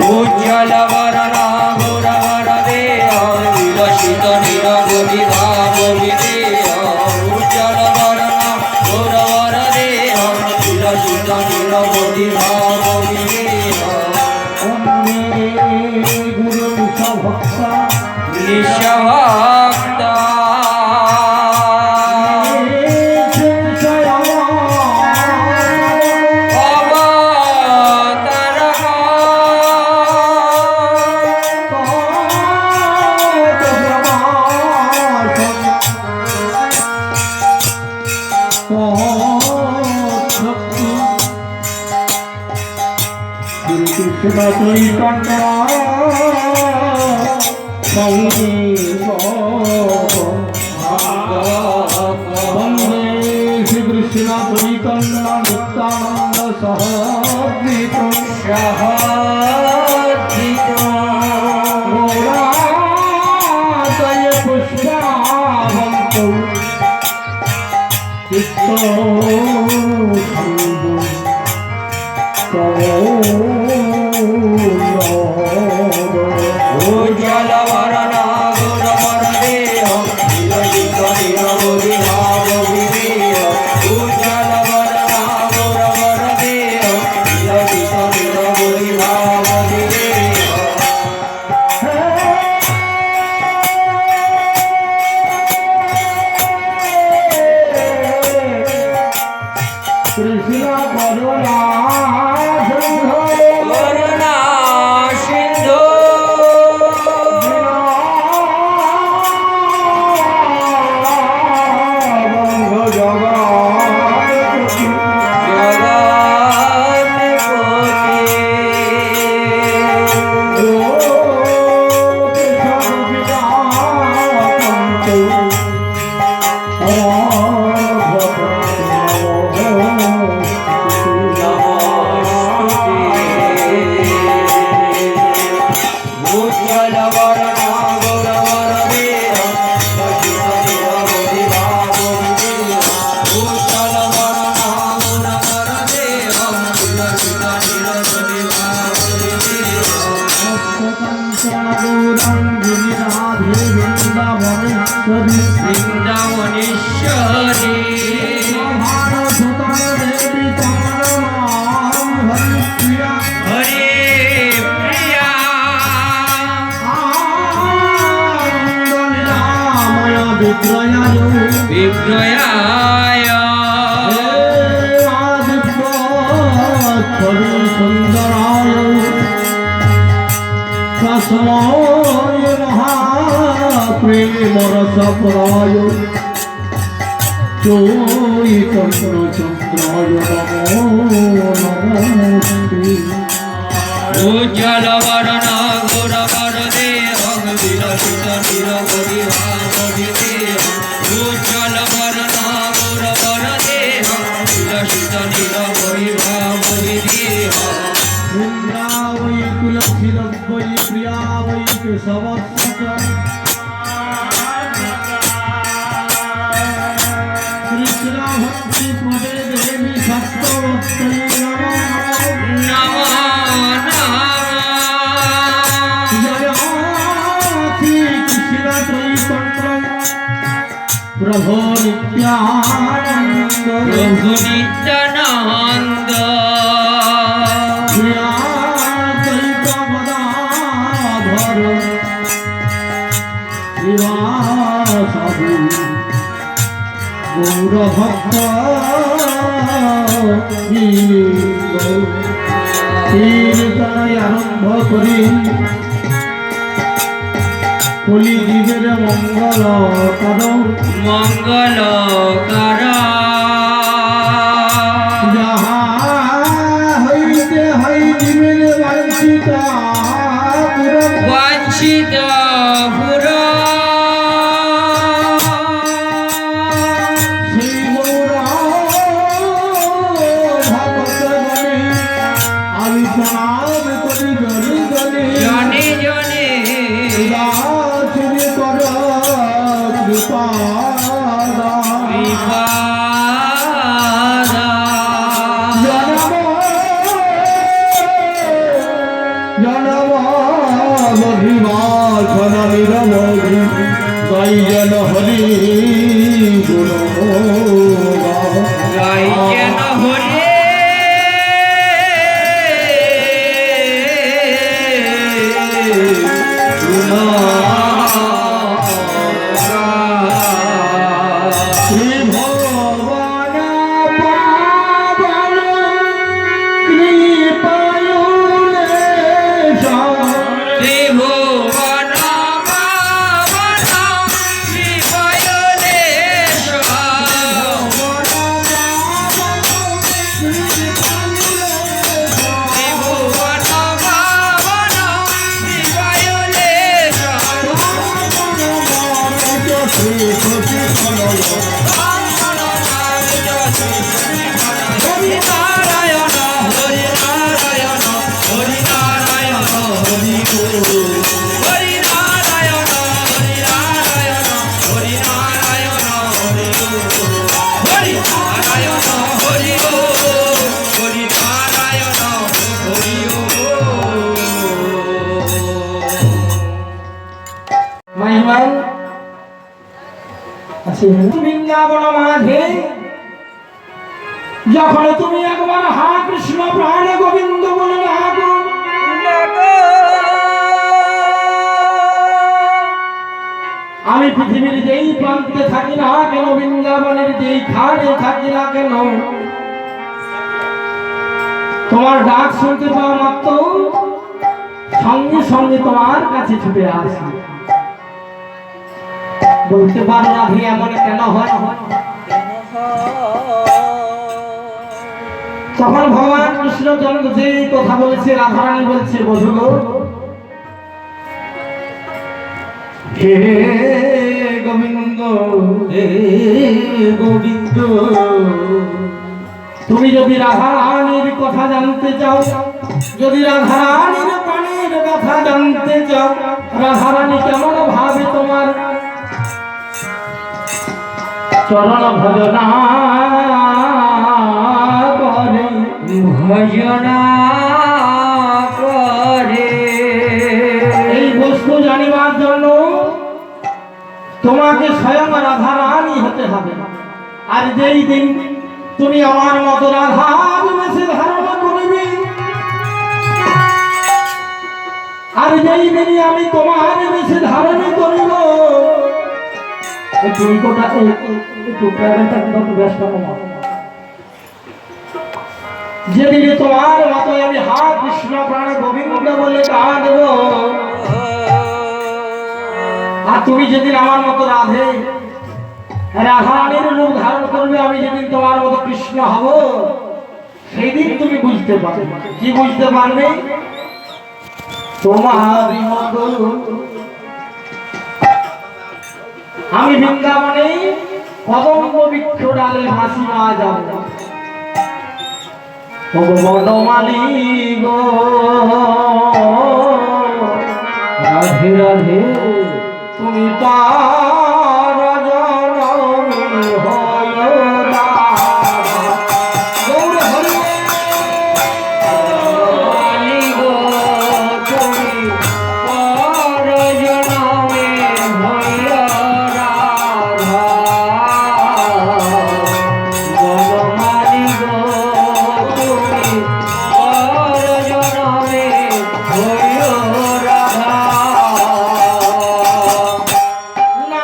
উজ্জ্বল বরণা গৌরবর দেহ বিলসিত নীলগরি ভাব বিদেহ উজ্জ্বল বরণা গৌরবর দেহ বিলসিত নীলগরি ভাব বিদেহ গুরু ভক্তা নিঃস্বাভক্তা শ্রীকৃষ্ণ চৈতন্য নিত্যানন্দ সহদ্রিত গৌরাতয় পুষ্পাবন্ত চিত্ত উজ্জ্বল বরণা গৌরবর দেহ বিলসিত নীলগরি ভাব বিদেহ উজ্জ্বল বরণা গৌরবর দেহ বিলসিত নীলগরি ভাব বিদেহ কৃষ্ণ করুণা করুণা সিন্ধু বৃন্দাবনেশ্বরী হরে প্রিয়া বিগ্রয়ায় সুন্দরায় তস্মৈ মহাপ্রেম রসপ্রায় চৈতন্য চন্দ্রায় নমো নমস্তে উজ্জ্বল বরণা গৌরবর দেহ বিলসিত নীলগরি ভাব বিদেহ উজ্জ্বল বরণা গৌরবর দেহ বিলসিত নীলগরি ভাব বিদেহ বৃন্দাবৈ তুলসীদব্বৈ প্রিয়া বৈ কেশবস্য কৃষ্ণ ভক্তি পদে দেবী সত্যবত্তৈ নমঃ নমঃ জয় শ্রীকৃষ্ণ চৈতন্য প্রভো নিত্যানন্দ প্রভু নিত্যানন্দ গৌরভক্ত কীর্তনায় আরম্ভ করি কলিযুগের মঙ্গল কর মঙ্গল কর যাহা হইতে হয় জীবের বাঞ্ছিত বাঞ্ছিত পুর জনে জনে কৃপা নিরবধি গাই যেন হরি গুণ গাই যেন হরি শ্রী ভগবান পাবন কৃপায়ুনে ত্রিভুবন পাবন ত্রিভুবনেশ্বর ত্রিভুবন পাবন ত্রিভুবনেশ্বর শ্রী সতী হরি নারায়ণ হরি নারায়ণ হরি নারায়ণ হরি হরি নারায়ণ হরি নারায়ণ হরি নারায়ণ হরি হরি নারায়ণ হরি হরি নারায়ণ হরি মহিমান আছে বৃন্দাবন মাঝে যখন তুমি একবার হা কৃষ্ণ প্রাণ গোবিন্দ বলে ডাকো, আমি পৃথিবীর যেই প্রান্তে থাকি না কেন, বৃন্দাবনের যেই খানে থাকি না কেন, তোমার ডাক শুনতে পাওয়া মাত্র সঙ্গে সঙ্গে তোমার কাছে ছুটে আসি। বলতে পারো না ভাই এমন কেন হয়? তখন ভগবান কৃষ্ণচন্দ্র যে কথা বলছে, রাধারানী বলছে, বধূ হে গোবিন্দ, হে গোবিন্দ, তুমি যদি রাধারানীর কথা জানতে চাও, যদি রাধারানীর প্রাণের কথা জানতে চাও, রাধারানী কেমন ভাবে তোমার চরণ ভজনা করে, ভজনা করে এই বস্তু জানিবার জন্য তোমাকে স্বয়ং রাধারানী হতে হবে। আর যেই দিন তুমি আমার মতো রাধার বেশে ধারণা করবে, আর যেই দিন আমি তোমার বেশে ধারণা করিব, যেদিকে তোমার মতো আমি হা কৃষ্ণ প্রাণ গোবিন্দ বলে কাঁদব, আর তুমি যেদিন আমার মতো রাধে রাধারানীর রূপ ধারণ করবে, আমি যেদিন তোমার মতো কৃষ্ণ হব, সেই দিন তুমি বুঝতে পারবে। কি বুঝতে পারবে? তোমার মতো আমি বৃন্দাবনে কদম্ব বৃক্ষ ডালে ভাসি না যাব। বনমালী গো রাধে রাধে, তুমি পার জননী হয় রাধা। গৌর হরি মালি গো তুমি পর জনমে হইল রাধা। বনমালি গো তুমি পর জনমে হইল রাধা। না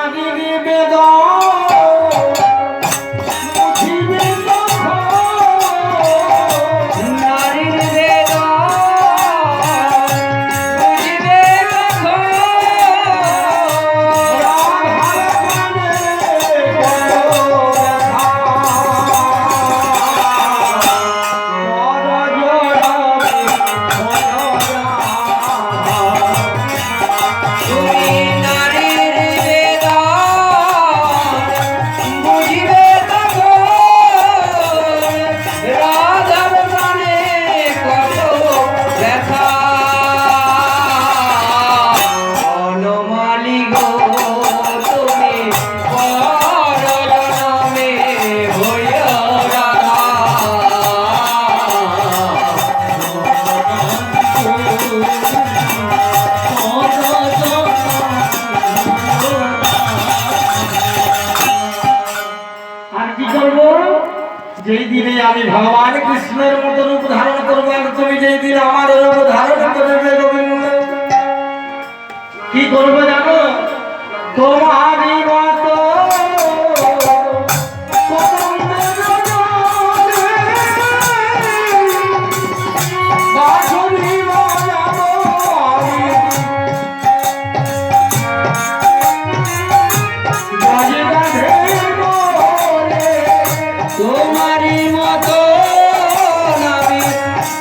যেই দিনে আমি ভগবান কৃষ্ণের মতো রূপ ধারণ করবো, আর তুমি যেই দিন আমার রূপ ধারণ করবে গোবিন্দ, কি করবে জানো? তোমারই মতো বাঁশরি বাজাবো আমি। তোমারই মতো নাবি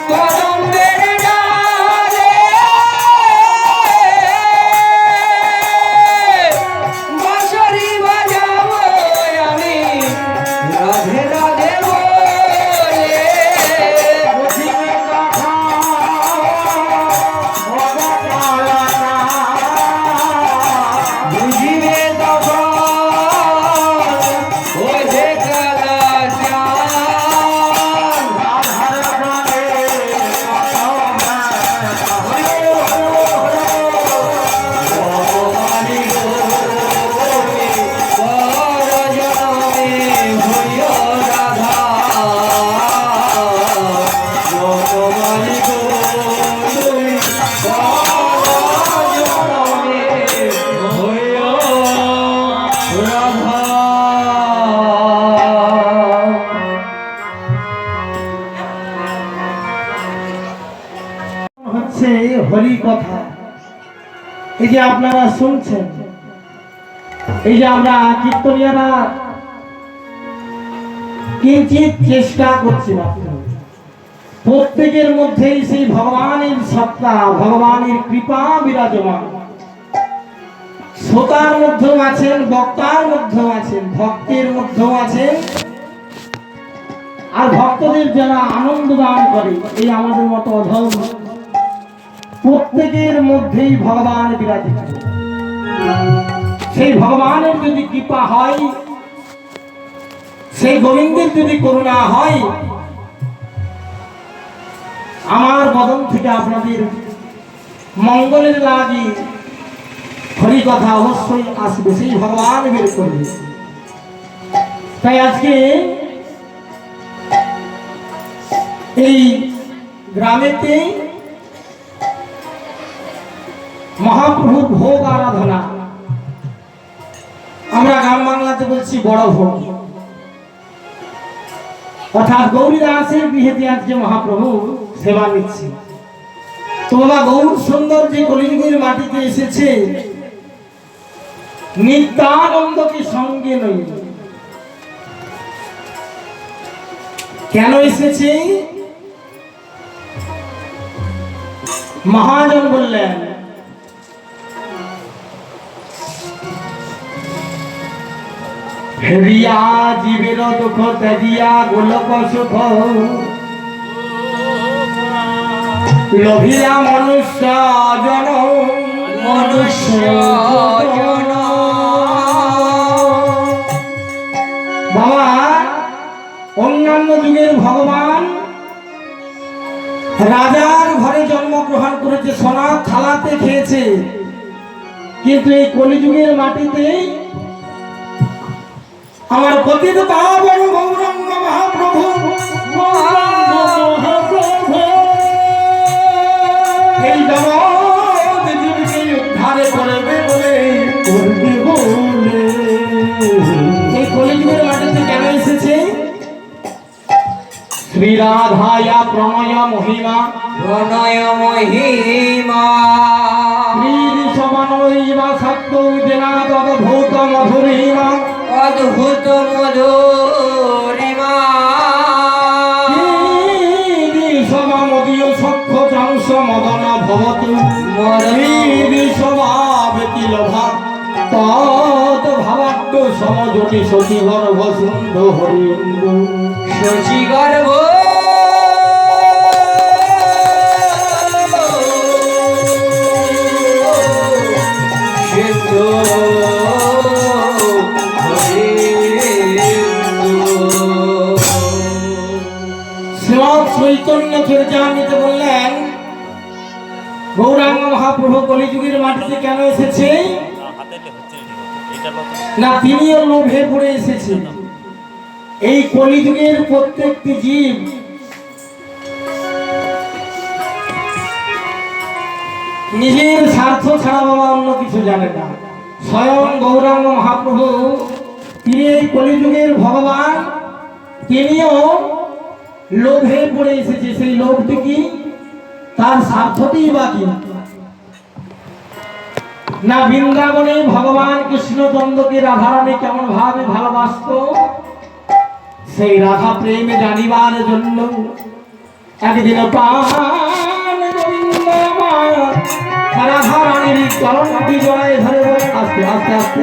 কদম্বের ডালে বাঁশরি বাজাবো আমি রাধে রাধে বলে। বুঝিবে তখন ওই যে কালাচান ভগবানী গো পরজনমে হইও রাধা। ভগবানী গো তুমি পরজনমে হইও রাধা। হচ্ছে হরি কথা। এই যে আপনারা শুনছেন, এই যে আমরা কীর্তনিয়ারা কিঞ্চিত চেষ্টা করছিলাম, প্রত্যেকের মধ্যেই সেই ভগবানের সত্তা, ভগবানের কৃপা বিরাজমান। শ্রোতার মধ্যেও আছেন, বক্তার মধ্যেও আছেন, ভক্তের মধ্যেও আছেন, আর ভক্তদের যারা আনন্দ দান করে, এই আমাদের মতো অধম, প্রত্যেকের মধ্যেই ভগবান বিরাজিত। সেই ভগবানের যদি কৃপা হয়, সেই গোবিন্দের যদি করুণা হয়, আমার বদন থেকে আপনাদের মঙ্গলের লাগি হরি কথা অবশ্যই আসবে, সেই ভগবান বের করবে। তাই আজকে এই গ্রামেতে মহাপ্রভুর ভোগ আরাধনা, আমরা গ্রাম বাংলাতে বলছি বড় ভোগ, অর্থাৎ গৌরীদাসের গৃহেতে আজকে মহাপ্রভু সেবা নিচ্ছে। তো বাবা, গৌর সুন্দর যে কলিযুগের মাটিতে এসেছে, নিত্যানন্দকে সঙ্গে নই, কেন এসেছে? মহাজন বললেন, হেরিয়া জীবের দুঃখ ত্যাজিয়া গোলক সুখ, লোভিয়া মনুষ্য জন মনুষ্য জন। বাবা, অন্যান্য যুগের ভগবান রাজার ঘরে জন্মগ্রহণ করেছে, সোনার থালাতে খেয়েছে, কিন্তু এই কলিযুগের মাটিতে আমার পতিত পাবন গৌরাঙ্গ মহাপ্রভু এই জগৎ জীবকে উদ্ধারে করবে বলে, এই কলিযুগের মাটিতে কেন এসেছে? শ্রী রাধায়া প্রণয় মহিমা, প্রণয় মহিমা সমানইবা সত্য জেনা তদ্ভূত মধুরিমা, অদ্ভুত মধুরিমা সমামদীয় সখ্য চাংস মদন ভবতু সমাবেতি লভা তৎ ভাবাক্য সমজটি সতী গর্ভ সিন্ধু হরিন্দু শশী গর্ভ চৈতন্য চরিতামৃতে বললেন, গৌরাঙ্গ মহাপ্রভু কলিযুগের মাটিতে কেন এসেছে না? তিনিও লোভে পড়ে এসেছেন। এই কলিযুগের প্রত্যেকটি জীব নিজের স্বার্থ ছাড়া বাবা অন্য কিছু জানে না। স্বয়ং গৌরাঙ্গ মহাপ্রভু তিনি এই কলিযুগের ভগবান, তিনিও লোভে পড়ে এসেছে। সেই লোভটি কি? তার স্বার্থটি বাকি না। বৃন্দাবনে ভগবান কৃষ্ণচন্দ্রকে রাধারানী কেমন ভাবে ভালোবাসত, সেই রাধা প্রেমে জানিবার জন্য একদিন প্রাণ গোবিন্দ আমার রাধারানীর চরণটি জড়ায় ধরে বলে, আস্তে আস্তে আস্তে